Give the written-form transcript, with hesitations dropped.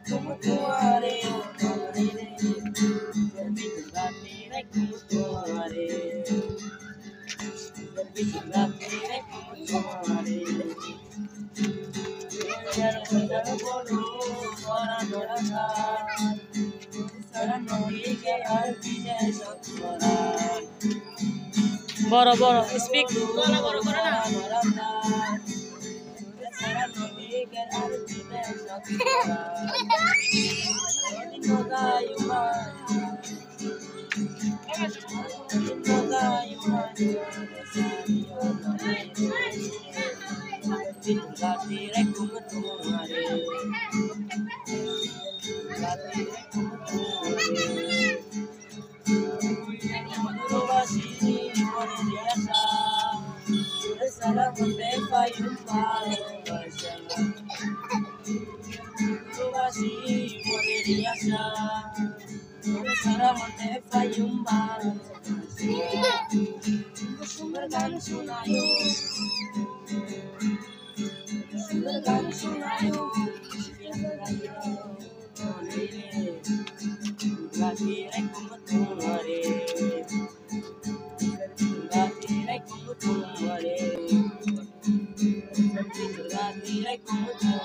como tu are, no aire. Servirate como tu are. Servirate como tu are. Quiero cantar por luz para no dejar. Para no llegar al final sonar. বড় বড় speak Para no dejar. Para no llegar al final sonar. No da igual. No da igual. Servirate como tu are. Como